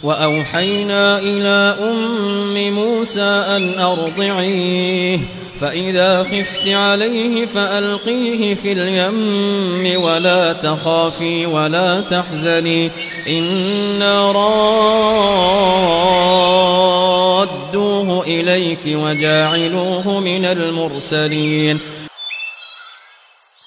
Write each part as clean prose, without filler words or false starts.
وأوحينا إلى أم موسى أن أرضعيه فإذا خفت عليه فألقيه في اليم ولا تخافي ولا تحزني إنا رادوه إليك وجاعلوه من المرسلين.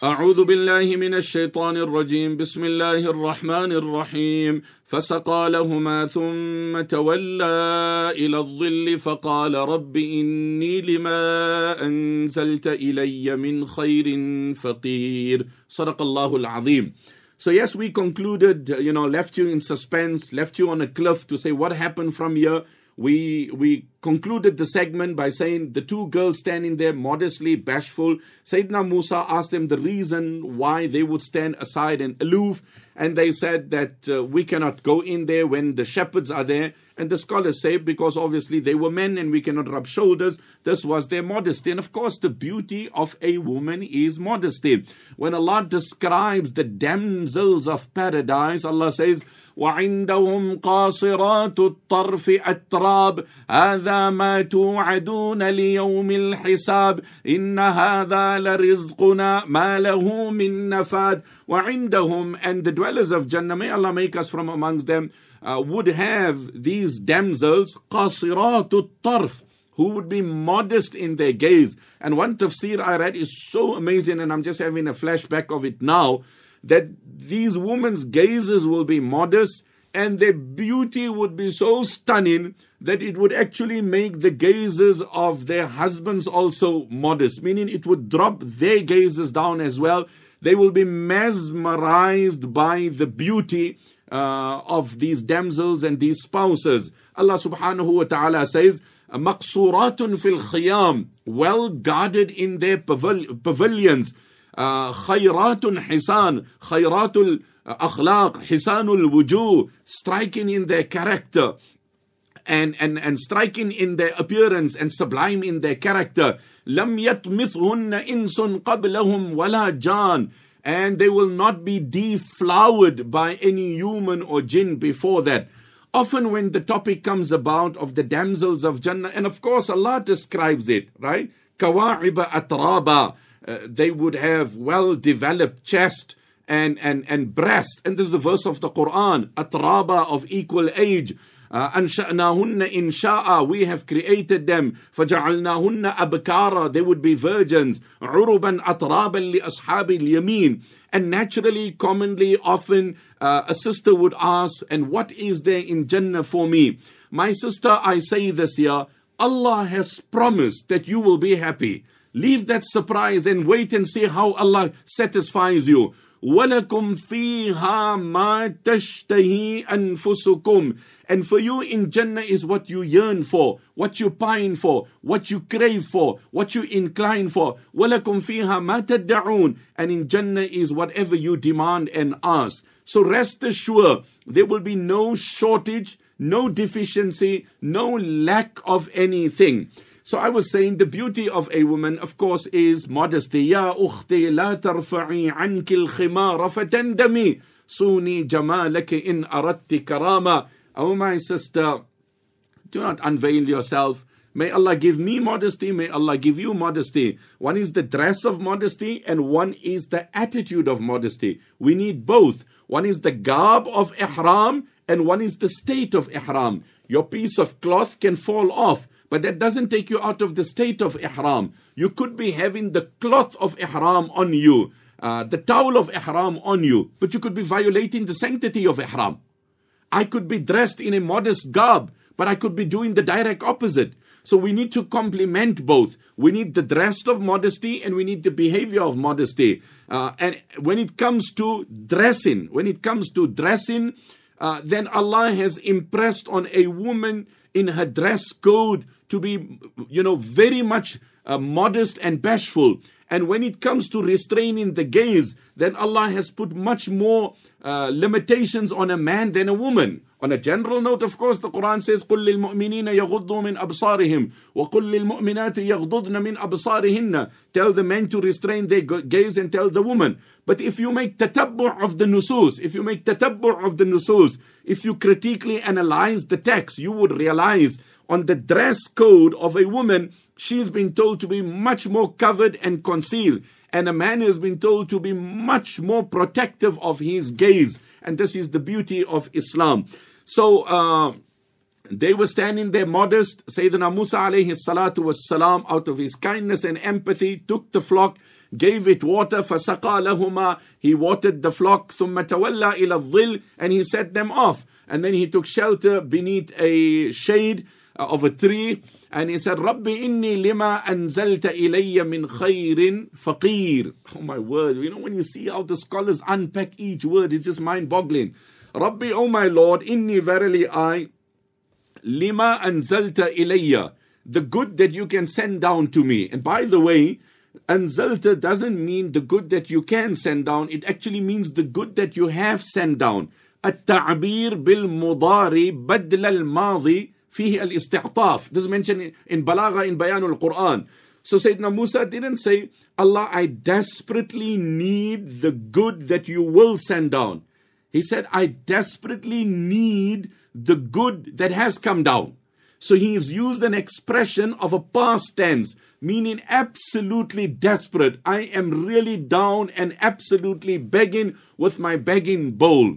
أعوذ بالله من الشيطان الرجيم. بسم الله الرحمن الرحيم. فسقى لهما ثم تولى إلى الظل فقال رب إني لما أنزلت إلي من خير فقير. صدق الله العظيم. So yes, we concluded, left you in suspense, left you on a cliff to say what happened from here. We concluded the segment by saying the two girls standing there modestly, bashful. Sayyidina Musa asked them the reason why they would stand aside and aloof. And they said that we cannot go in there when the shepherds are there. And the scholars say because obviously they were men and we cannot rub shoulders. This was their modesty. And of course the beauty of a woman is modesty. When Allah describes the damsels of paradise, Allah says, وَعِنْدَهُمْ قَاصِرَاتُ الطَّرْفِ أَتْرَابٍ هَذَا مَا تُوعَدُونَ لِيَوْمِ الْحِسَابِ إِنَّ هَذَا لَرِزْقُنَا مَا لَهُ مِن نَفَادٍ. وَعِنْدَهُمْ, and the dwellers of Jannah, may Allah make us from amongst them, would have these damsels, قَاصِرَاتُ الطَّرْفِ, who would be modest in their gaze. And one tafsir I read is so amazing, and I'm just having a flashback of it now, that these women's gazes will be modest and their beauty would be so stunning that it would actually make the gazes of their husbands also modest, meaning it would drop their gazes down as well. They will be mesmerized by the beauty of these damsels and these spouses. Allah subhanahu wa ta'ala says, مَقْصُورَاتٌ فِي الْخِيَامِ, well guarded in their pavilions. خيرات حسان, خيرات الأخلاق, حسان الوجوه, striking in their character and striking in their appearance and sublime in their character. لم يطمثهن إنس قبلهم ولا جان, and they will not be deflowered by any human or jinn before that. Often when the topic comes about of the damsels of Jannah, and of course Allah describes it, right? كواعب أترابا, they would have well-developed chest and breast. And this is the verse of the Quran, atraba, of equal age. أنشأناهن إنشاء, we have created them. فجعلناهن أبكارا, they would be virgins. عربا أترابا لأصحاب اليمين. And naturally, commonly, often, a sister would ask, and what is there in Jannah for me? My sister, I say this here, Allah has promised that you will be happy. Leave that surprise and wait and see how Allah satisfies you. وَلَكُمْ فِيهَا مَا تَشْتَهِي أَنفُسُكُمْ. And for you in Jannah is what you yearn for, what you pine for, what you crave for, what you incline for. وَلَكُمْ فِيهَا مَا تَدَّعُونَ. And in Jannah is whatever you demand and ask. So rest assured, there will be no shortage, no deficiency, no lack of anything. So I was saying the beauty of a woman, of course, is modesty. Ya ukhti la tarfa'i anki al-khimara fatandami suni jamalaki in aradti karama. Oh my sister, do not unveil yourself. May Allah give me modesty, may Allah give you modesty. One is the dress of modesty and one is the attitude of modesty. We need both. One is the garb of ihram and one is the state of ihram. Your piece of cloth can fall off, but that doesn't take you out of the state of ihram. You could be having the cloth of ihram on you, the towel of ihram on you, but you could be violating the sanctity of ihram. I could be dressed in a modest garb, but I could be doing the direct opposite. So we need to complement both. We need the dress of modesty and we need the behavior of modesty. And when it comes to dressing, then Allah has impressed on a woman in her dress code to be, very much modest and bashful. And when it comes to restraining the gaze, then Allah has put much more limitations on a man than a woman. On a general note, of course, the Quran says, قُلْ لِلْمُؤْمِنِينَ يَغُضُّوا مِنْ أَبْصَارِهِمْ وَقُلْ لِلْمُؤْمِنَاتِ يَغْضُضْنَ مِنْ أَبْصَارِهِنَّ. Tell the men to restrain their gaze and tell the woman. But if you make tatabbu' of the nusus, if you critically analyze the text, you would realize on the dress code of a woman, she's been told to be much more covered and concealed. And a man has been told to be much more protective of his gaze. And this is the beauty of Islam. So they were standing there modest. Sayyidina Musa alayhi salatu was salam, out of his kindness and empathy, took the flock, gave it water. فَسَقَى لَهُمَا. He watered the flock. ثُمَّ تَوَلَّى إِلَى الظِّلِّ. And he set them off. And then he took shelter beneath a shade of a tree. And he said, Rabbi inni lima anzalta ilayya min khairin faqir. Oh my word. You know, when you see how the scholars unpack each word, it's just mind-boggling. Rabbi, oh my Lord, inni verily I, lima anzalta ilayya. The good that you can send down to me. And by the way, anzalta doesn't mean the good that you can send down. It actually means the good that you have sent down. At-ta'bir bil-mudari badla al-madi fihi al-isti'taf. This is mentioned in Balagha, in Bayanul Quran. So Sayyidina Musa didn't say, Allah, I desperately need the good that you will send down. He said, I desperately need the good that has come down. So he's used an expression of a past tense, meaning absolutely desperate. I am really down and absolutely begging with my begging bowl.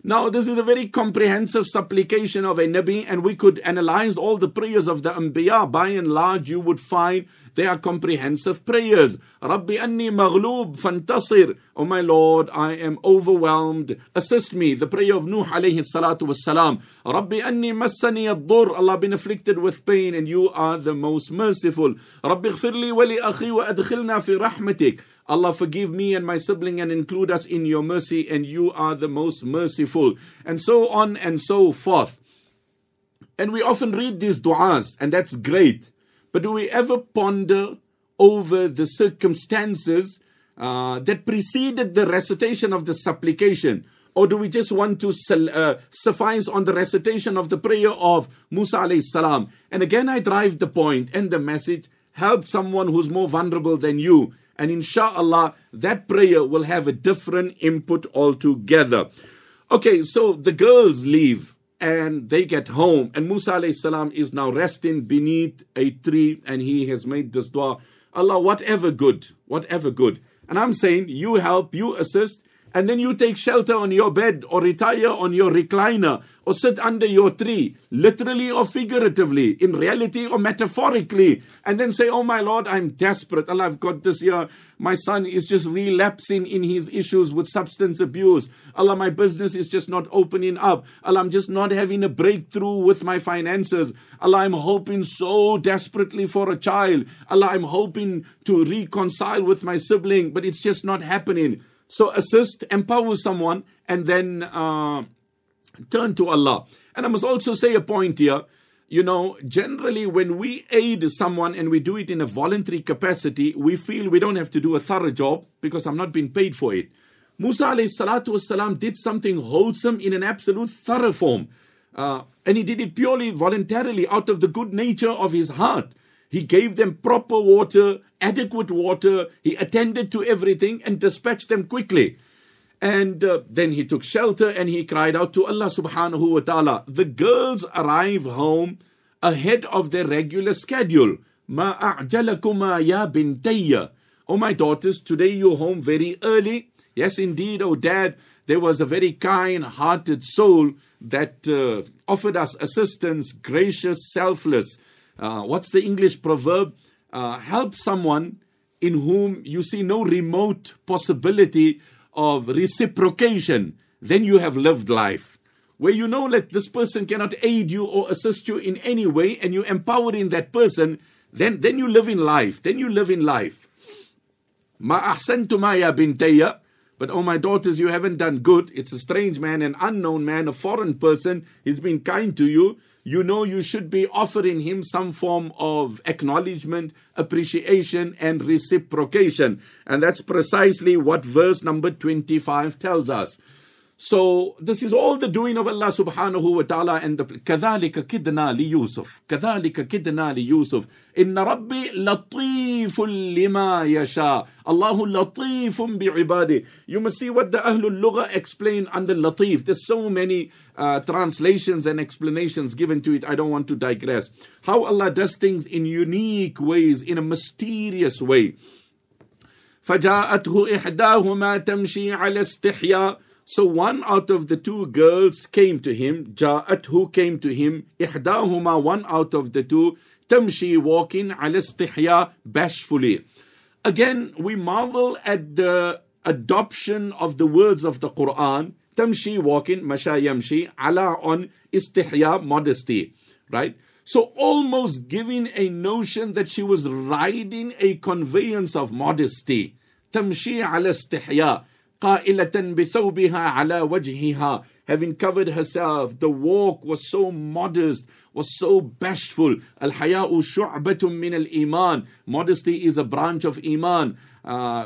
Now, this is a very comprehensive supplication of a Nabi, and we could analyze all the prayers of the Anbiya. By and large, you would find they are comprehensive prayers. Rabbi anni maghloob fantasir. Oh my Lord, I am overwhelmed. Assist me. The prayer of Nuh alayhi salatu wassalam. Rabbi anni massani ad-dur. Allah, been afflicted with pain, and you are the most merciful. Rabbi ighfirli wa li akhi wa adkhilna fi rahmatik. Allah, forgive me and my sibling and include us in your mercy, and you are the most merciful. And so on and so forth. And we often read these du'as, and that's great. But do we ever ponder over the circumstances that preceded the recitation of the supplication? Or do we just want to suffice on the recitation of the prayer of Musa alayhi salam? And again, I drive the point and the message, help someone who's more vulnerable than you. And inshallah, that prayer will have a different input altogether. Okay, so the girls leave and they get home. And Musa alayhi salam is now resting beneath a tree, and he has made this dua. Allah, whatever good. And I'm saying, you help, you assist, and then you take shelter on your bed, or retire on your recliner, or sit under your tree, literally or figuratively, in reality or metaphorically, and then say, oh my Lord, I'm desperate. Allah, I've got this here. My son is just relapsing in his issues with substance abuse. Allah, my business is just not opening up. Allah, I'm just not having a breakthrough with my finances. Allah, I'm hoping so desperately for a child. Allah, I'm hoping to reconcile with my sibling, but it's just not happening. So assist, empower someone, and then turn to Allah. And I must also say a point here. You know, generally when we aid someone and we do it in a voluntary capacity, we feel we don't have to do a thorough job because I'm not being paid for it. Musa alayhi salatu wasalam did something wholesome in an absolute thorough form. And he did it purely voluntarily out of the good nature of his heart. He gave them proper water, adequate water. He attended to everything and dispatched them quickly. And then he took shelter and he cried out to Allah subhanahu wa ta'ala. The girls arrive home ahead of their regular schedule. Ma a'jalakuma ya bintayya. Oh my daughters, today you're home very early. Yes indeed, oh dad, there was a very kind-hearted soul that offered us assistance, gracious, selfless. What's the English proverb? Help someone in whom you see no remote possibility of reciprocation. Then you have lived life. Where you know that this person cannot aid you or assist you in any way, and you empower in that person, then you live in life. Ma ahsantuma ya bintayya. But oh my daughters, you haven't done good. It's a strange man, an unknown man, a foreign person. He's been kind to you. You know you should be offering him some form of acknowledgement, appreciation and reciprocation. And that's precisely what verse number 25 tells us. So this is all the doing of Allah subhanahu wa ta'ala. And كَذَلِكَ كِدْنَا لِيُوسُفْ كَذَلِكَ كِدْنَا لِيُوسُفْ إِنَّ رَبِّي لَطِيفٌ لِمَا يَشَاءُ Allahu latifun bi'ibadi. You must see what the Ahlul Lugha explain under latif. There's so many translations and explanations given to it. I don't want to digress. How Allah does things in unique ways, in a mysterious way. فَجَاءَتْهُ إِحْدَاهُمَا تَمْشِي عَلَى اسْتِحْيَاءٍ So one out of the two girls came to him. جاءته came to him. إحداهما, one out of the two. تمشي, walking. على استحياء, bashfully. Again, we marvel at the adoption of the words of the Quran. تمشي, walking. مشى يمشي. على, on. استحياء, modesty. Right? So almost giving a notion that she was riding a conveyance of modesty. تمشي على استحياء. قائلة بثوبها على وجهها, having covered herself. The walk was so modest, was so bashful. Al-haya'u shu'batun min al-iman. Modesty is a branch of iman.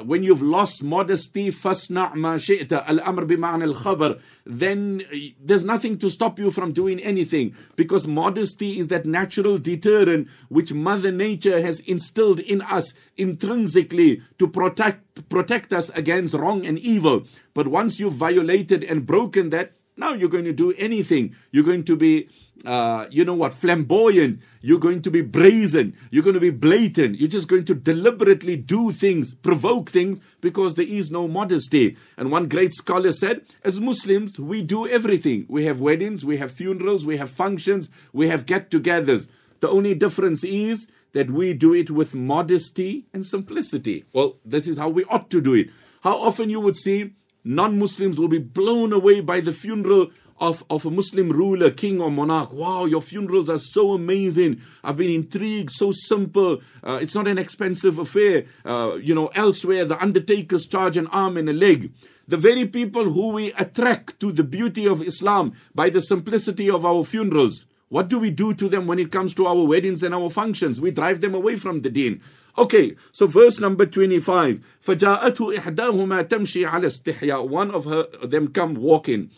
When you've lost modesty, fasna' ma shi'ta, al-amr bima'na al-khabar, then there's nothing to stop you from doing anything, because modesty is that natural deterrent which Mother Nature has instilled in us intrinsically to protect us against wrong and evil. But once you've violated and broken that, now you're going to do anything. You're going to be, flamboyant. You're going to be brazen. You're going to be blatant. You're just going to deliberately do things, provoke things, because there is no modesty. And one great scholar said, as Muslims, we do everything. We have weddings, we have funerals, we have functions, we have get-togethers. The only difference is that we do it with modesty and simplicity. Well, this is how we ought to do it. How often you would see non-Muslims will be blown away by the funeral of a Muslim ruler, king or monarch. Wow, your funerals are so amazing. I've been intrigued, so simple. It's not an expensive affair. Elsewhere, the undertakers charge an arm and a leg. The very people who we attract to the beauty of Islam by the simplicity of our funerals, what do we do to them when it comes to our weddings and our functions? We drive them away from the deen. Okay, so verse number 25. فَجَاءَتْهُ إِحْدَاهُمَا تَمْشِي عَلَى اسْتِحْيَاءٍ. One of them come walking.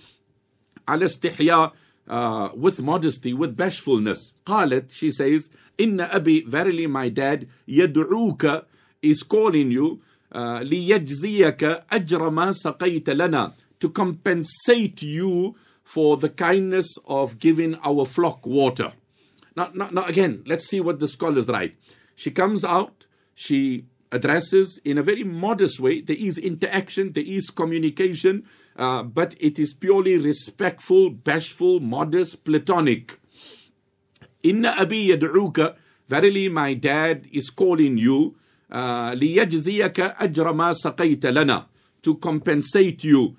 عَلَى اسْتِحْيَاءٍ, with modesty, with bashfulness. قالت, she says, إِنَّ أَبِي, verily my dad, يَدْعُوكَ, is calling you, لِيَجْزِيَكَ أَجْرَ مَا سَقَيْتَ لَنَا, to compensate you for the kindness of giving our flock water. Now again, let's see what the scholars write. She comes out, she addresses in a very modest way. There is interaction, there is communication, but it is purely respectful, bashful, modest, platonic. Inna abi yad'uka, verily my dad is calling you, liyajziyaka ajra ma saqayta lana, to compensate you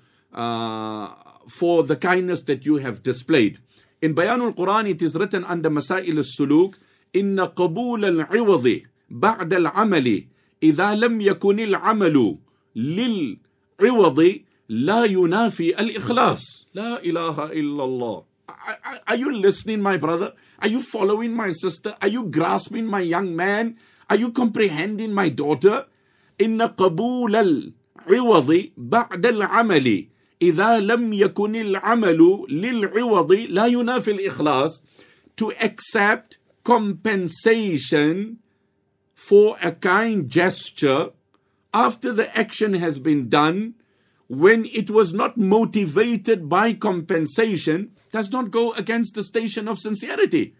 for the kindness that you have displayed. In Bayanul Quran, it is written under Masail al-Suluk, إن قبول العوض بعد العمل إذا لم يكن العمل للعوض لا ينافي الإخلاص. لا إله إلا الله. Are you listening, my brother? Are you following, my sister? Are you grasping, my young man? Are you comprehending, my daughter? إن قبول العوض بعد العمل إذا لم يكن العمل للعوض لا ينافي الإخلاص. To accept compensation for a kind gesture after the action has been done, when it was not motivated by compensation, does not go against the station of sincerity.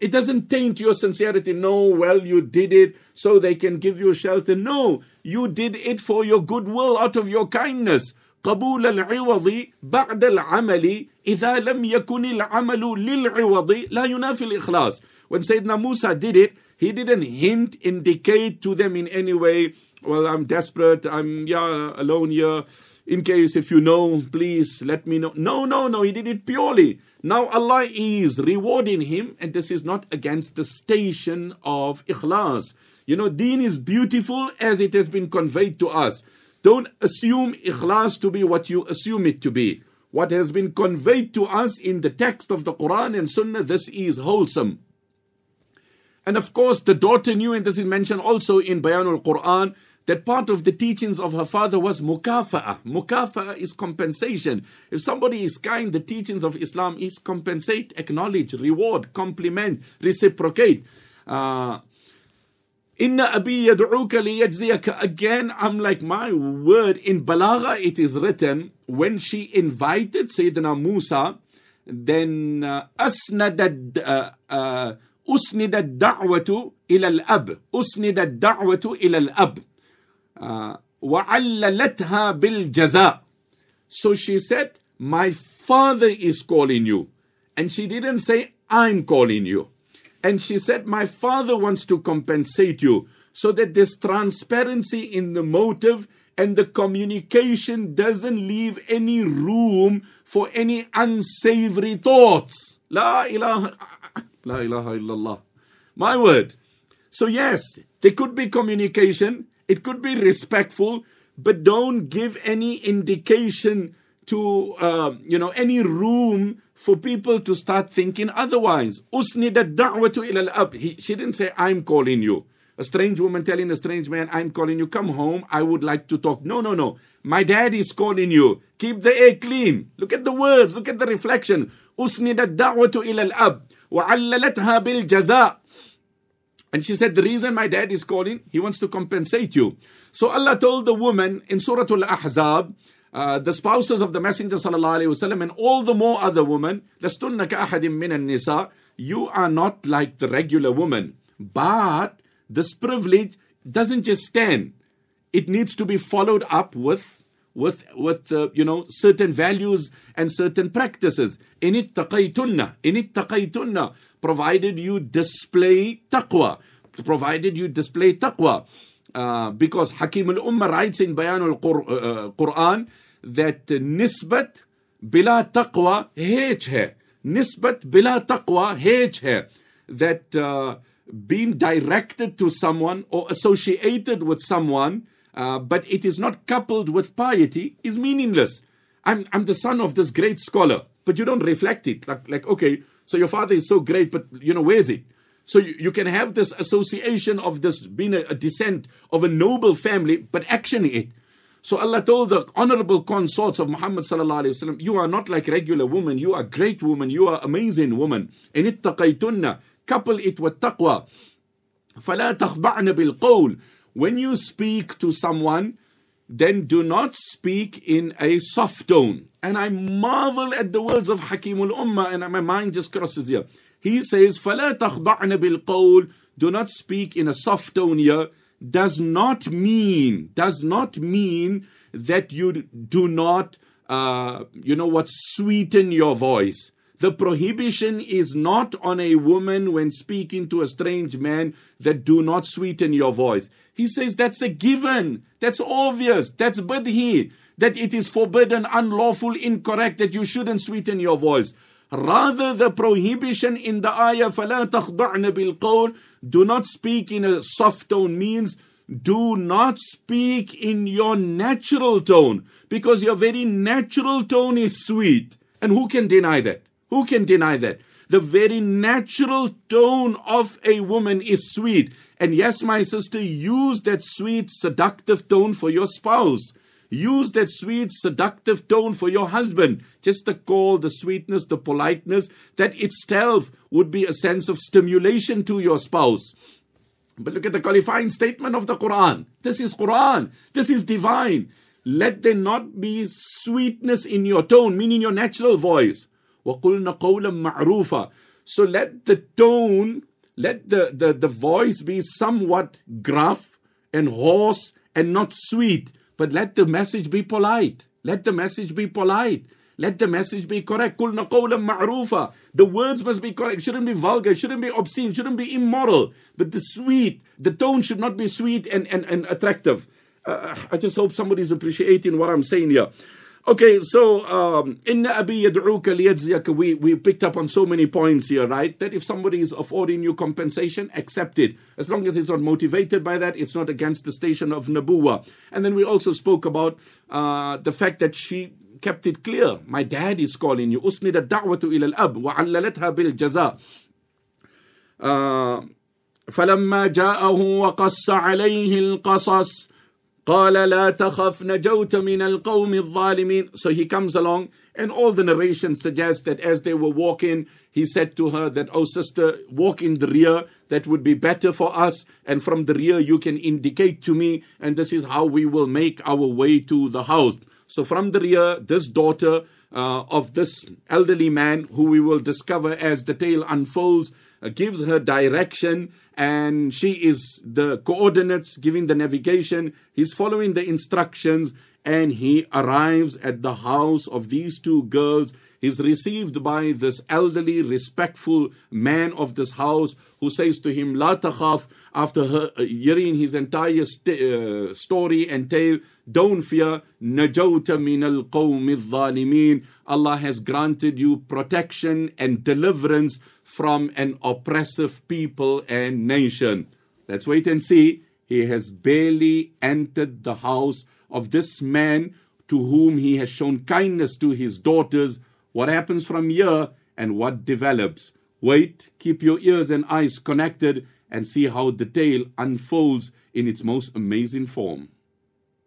It doesn't taint your sincerity. No, well, you did it so they can give you shelter. No, you did it for your goodwill, out of your kindness. قبول العوض بعد العمل إذا لم يكن العمل للعوض لا ينافي الإخلاص. When Sayyidina Musa did it, he didn't indicate to them in any way, well, I'm desperate, I'm alone here. In case if you know, please let me know. No, he did it purely. Now Allah is rewarding him, and this is not against the station of ikhlas. Deen is beautiful as it has been conveyed to us. Don't assume ikhlas to be what you assume it to be. What has been conveyed to us in the text of the Quran and Sunnah, this is wholesome. And of course, the daughter knew, and this is mentioned also in Bayanul Quran, that part of the teachings of her father was mukafa'ah. Mukafa'ah is compensation. If somebody is kind, the teachings of Islam is compensate, acknowledge, reward, compliment, reciprocate. Inna abi yad'uka liyajziyaka. Again, I'm like, my word, in Balagha it is written, when she invited Sayyidina Musa, then usnida ad-da'watu ila al-ab. Usnida ad-da'watu ila al-ab. وَعَلَّلَتْهَا بِالْجَزَاءِ. So she said, my father is calling you. And she didn't say, I'm calling you. And she said, my father wants to compensate you, so that there's transparency in the motive and the communication doesn't leave any room for any unsavory thoughts. La ilaha illallah. My word. So yes, there could be communication. It could be respectful, but don't give any indication to, any room for people to start thinking otherwise. Usnidat da'watu ila al-ab. She didn't say, I'm calling you. A strange woman telling a strange man, I'm calling you, come home, I would like to talk. No. My dad is calling you. Keep the air clean. Look at the words, look at the reflection. Usnidat da'watu ila al-ab. وَعَلَّلَتْهَا بِالْجَزَاءِ. And she said, the reason my dad is calling, he wants to compensate you. So Allah told the woman in Surah Al-Ahzab, the spouses of the Messenger ﷺ, and all the more other women, لَسْتُنَّ كَأَحَدٍ مِّنَ النِّسَاءِ. You are not like the regular woman. But this privilege doesn't just stand. It needs to be followed up with certain values and certain practices. In ittaqaytunna, provided you display taqwa. Because Hakim al-Ummah writes in Bayan al-Quran that nisbat bila taqwa hej hai. Nisbat bila taqwa hej hai. That being directed to someone or associated with someone, but it is not coupled with piety, is meaningless. I'm the son of this great scholar, but you don't reflect it. Like okay, so your father is so great, but where is it? So you can have this association of this being a descent of a noble family, but actioning it. So Allah told the honorable consorts of Muhammad sallallahu alaihi wasallam, you are not like regular woman, you are great woman, you are amazing woman. In ittaqaytunna, couple it with taqwa. فَلَا تَخْضَعْنَ بِالْقَوْلِ. When you speak to someone, then do not speak in a soft tone. And I marvel at the words of Hakim al-Ummah, and my mind just crosses here. He says, فَلَا تَخْضَعْنَ بِالْقَوْلِ. Do not speak in a soft tone here. Does not mean that you do not, sweeten your voice. The prohibition is not on a woman when speaking to a strange man that do not sweeten your voice. He says that's a given. That's obvious. That's badhi. That it is forbidden, unlawful, incorrect, that you shouldn't sweeten your voice. Rather, the prohibition in the ayah, فَلَا تَخْضَعْنَ بِالْقَوْلِ, do not speak in a soft tone, means do not speak in your natural tone, because your very natural tone is sweet. And who can deny that? Who can deny that? The very natural tone of a woman is sweet. And yes, my sister, use that sweet, seductive tone for your spouse. Use that sweet, seductive tone for your husband. Just the call, the sweetness, the politeness, that itself would be a sense of stimulation to your spouse. But look at the qualifying statement of the Quran. This is Quran. This is divine. Let there not be sweetness in your tone, meaning your natural voice. وَقُلْنَ قَوْلًا مَعْرُوفًا. So let the tone, let the voice be somewhat gruff and hoarse and not sweet. But let the message be polite. Let the message be polite. Let the message be correct. قُلْنَ قَوْلًا مَعْرُوفًا. The words must be correct. Shouldn't be vulgar. Shouldn't be obscene. Shouldn't be immoral. But the tone should not be sweet and attractive. I just hope somebody is appreciating what I'm saying here. Okay, so Inna Abi Yad'uka liyajziyaka, we picked up on so many points here, right? That if somebody is affording you compensation, accept it. As long as it's not motivated by that, it's not against the station of Nabuwa. And then we also spoke about the fact that she kept it clear. My dad is calling you. Usnid ad-da'watu ila al-ab wa 'allalatha bil jaza. فلما جاءه وقص عليه القصص قال لا تخف نجوت من القوم الظالمين. So he comes along, and all the narration suggests that as they were walking, he said to her that, oh sister, walk in the rear, that would be better for us, and from the rear you can indicate to me, and this is how we will make our way to the house. So from the rear, this daughter of this elderly man, who we will discover as the tale unfolds, gives her direction, and she is the coordinates, giving the navigation. He's following the instructions, and he arrives at the house of these two girls. He's received by this elderly, respectful man of this house, who says to him, La takhaf. After hearing his entire story and tale, don't fear. Najawta min al-qawm al-zalimin. Allah has granted you protection and deliverance from an oppressive people and nation. Let's wait and see. He has barely entered the house of this man to whom he has shown kindness to his daughters. What happens from here and what develops? Wait, keep your ears and eyes connected, and see how the tale unfolds in its most amazing form.